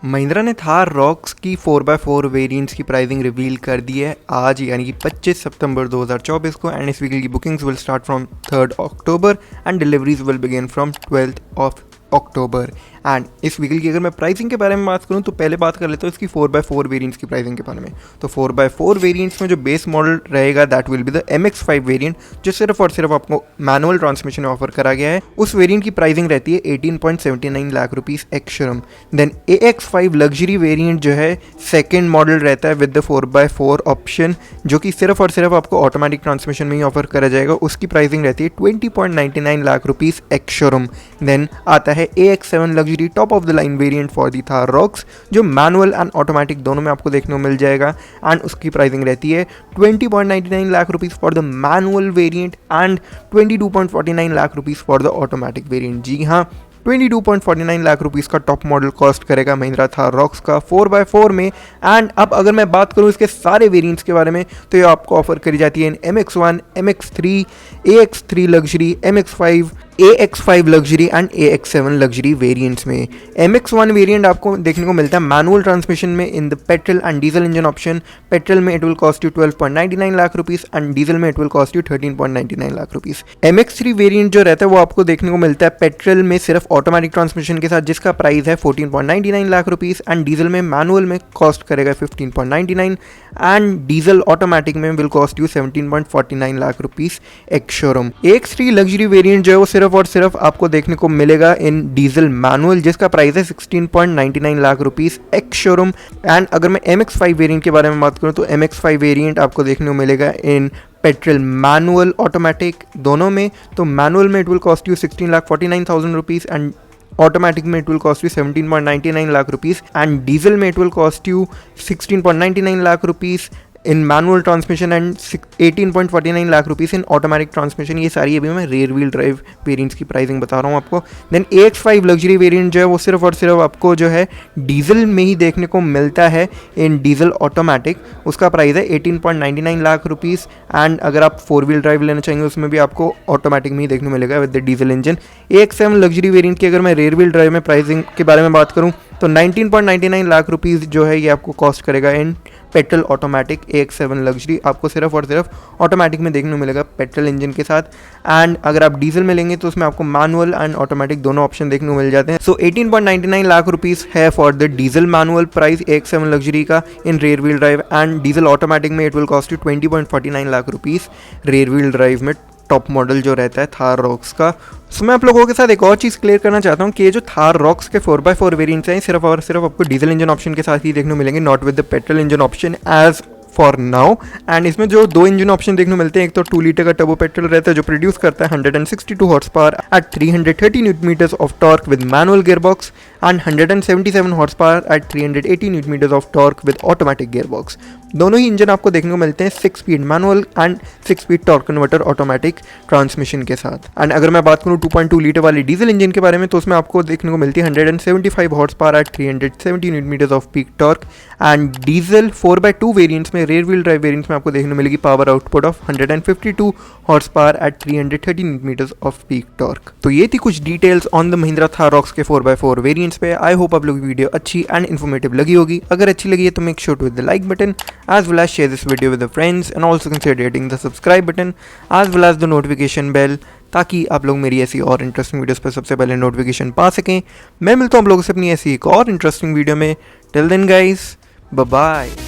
महिंद्रा ने थार रॉक्स की 4x4 variants की प्राइसिंग रिवील कर दी है आज यानी कि 25 सितंबर 2024 को। एंड इस व्हीकल की bookings will start from 3rd October and deliveries will begin from 12th of October. And इस व्हीकल की अगर मैं प्राइसिंग के बारे में बात करूं तो पहले बात कर लेता हूं इसकी 4x4 वेरिएंट्स की प्राइसिंग के बारे में। तो 4x4 वेरिएंट्स में जो बेस मॉडल रहेगा that will be the MX5 variant, जो सिर्फ और सिर्फ आपको मैनुअल ट्रांसमिशन में ऑफर करा गया है। उस वेरिएंट की प्राइसिंग रहती है 18.79 lakh rupees ex showroom. Then AX5 luxury variant जो है सेकेंड मॉडल रहता है विद द 4x4 ऑप्शन, जो कि सिर्फ और सिर्फ आपको ऑटोमेटिक ट्रांसमिशन में ही ऑफर करा जाएगा। उसकी प्राइसिंग रहती है 20.99 lakh rupees ex showroom. Then आता है AX7 luxury top of the line variant for the Thar Roxx, जो मैनुअल एंड ऑटोमेटिक दोनों में आपको देखने को मिल जाएगा। एंड उसकी प्राइसिंग रहती है 20.99 lakh rupees for the manual variant and 22.49 lakh rupees for the automatic variant. जी हाँ, 22.49 लाख रुपीज़ का टॉप मॉडल कॉस्ट करेगा महिंद्रा थार रॉक्स का 4x4 में। एंड अब अगर मैं बात करूं इसके सारे वेरिएंट्स के बारे में तो ये आपको ऑफर करी जाती है MX1, MX3, AX3 luxury, MX5, AX5 luxury and AX7 luxury variants में। MX1 वेरिएंट आपको देखने को मिलता है मैनुअल ट्रांसमिशन में in the petrol and diesel engine option. Petrol में it will cost you 12.99 lakh rupees and diesel में it will cost you 13.99 lakh rupees. MX3 variant जो रहता है वो आपको देखने को मिलता है पेट्रोल में सिर्फ ऑटोमेटिक ट्रांसमिशन के साथ, जिसका प्राइस है 14.99 लाख रुपीज़ एंड डीजल में मैनुअल में कॉस्ट करेगा 15.99 एंड डीजल ऑटोमेटिक में will cost you 17.49 lakh rupees ex showroom. AX3 luxury variant जो है वो सिर्फ और सिर्फ आपको देखने को मिलेगा इन डीजल मैनुअल, जिसका प्राइस है 16.99 lakh rupees ex showroom. And अगर मैं MX5 वेरिएंट के बारे में बात करूँ तो MX5 वेरिएंट आपको देखने को मिलेगा इन पेट्रोल मैनुअल ऑटोमेटिक दोनों में। तो मैनुअल में it will cost you 16,49,000 rupees and automatic में it will cost you 17.99 lakh rupees and diesel में it will cost you 16.99 lakh rupees in manual transmission and 18.49 lakh rupees in automatic transmission. ये सारी अभी मैं रेयर व्हील ड्राइव वेरिएंट्स की pricing बता रहा हूँ आपको। देन AX5 लग्जरी वेरिएंट जो है वो सिर्फ और सिर्फ आपको जो है डीजल में ही देखने को मिलता है इन डीजल ऑटोमेटिक। उसका प्राइस है 18.99 लाख रुपीज़ एंड अगर आप 4 व्हील ड्राइव लेना चाहेंगे उसमें भी आपको ऑटोमेटिक में ही देखने को मिलेगा with the diesel engine. AX7 luxury variant की अगर मैं रेयर व्हील ड्राइव में प्राइसिंग के बारे में बात करूँ तो 19.99 लाख रुपीज़ जो है ये आपको कॉस्ट करेगा in petrol automatic. AX7 luxury आपको सिर्फ और सिर्फ ऑटोमेटिक में देखने को मिलेगा पेट्रोल इंजन के साथ। एंड अगर आप डीजल में लेंगे तो उसमें आपको मैनुअल एंड ऑटोमेटिक दोनों ऑप्शन देखने को मिल जाते हैं। सो 18.99 लाख रुपीज़ है for the diesel manual price AX7 luxury का in rear wheel drive and diesel automatic में it will cost you 20.49 lakh rupees rear wheel drive में टॉप मॉडल जो रहता है थार रॉक्स का। सो मैं आप लोगों के साथ एक और चीज़ क्लियर करना चाहता हूँ कि ये जो थार रॉक्स के 4x4 वेरिएंट्स हैं सिर्फ और सिर्फ आपको डीजल इंजन ऑप्शन के साथ ही देखने को मिलेंगे, not with the petrol engine option as for now. And इसमें जो 2 इंजन ऑप्शन देखने को मिलते हैं, एक तो 2 लीटर का टर्बो पेट्रोल रहता है जो प्रोड्यूस करता है 162 horsepower at 330 newton meters of torque with manual gearbox and 177 horsepower at 380 newton meters of torque with automatic gearbox. दोनों ही इंजन आपको देखने को मिलते हैं 6 speed manual and 6 speed torque converter automatic transmission के साथ। एंड अगर मैं बात करूँ 2.2 लीटर वाली डीजल इंजन के बारे में तो उसमें आपको देखने को मिलती है 175 horsepower at 370 newton meters of peak torque. And diesel 4x2 variants में रेयर व्हील ड्राइव वेरिएंट्स में आपको देखने को मिलेगी power output of 152 horsepower at 330 newton meters of peak torque. तो ये थी कुछ details on the Mahindra Thar Roxx के 4x4 वेरिएंट्स पे। आई होप आप लोग की वीडियो अच्छी एंड इन्फॉर्मेटिव लगी होगी। अगर अच्छी लगी है तो make sure to hit the like button as well as share this video with the friends and also consider hitting the subscribe button as well as the notification bell, ताकि आप लोग मेरी ऐसी और इंटरेस्टिंग वीडियोस पर सबसे पहले notification पा सकें। मैं मिलता हूँ आप लोगों से अपनी ऐसी एक और इंटरेस्टिंग वीडियो में। Till then guys, bye bye.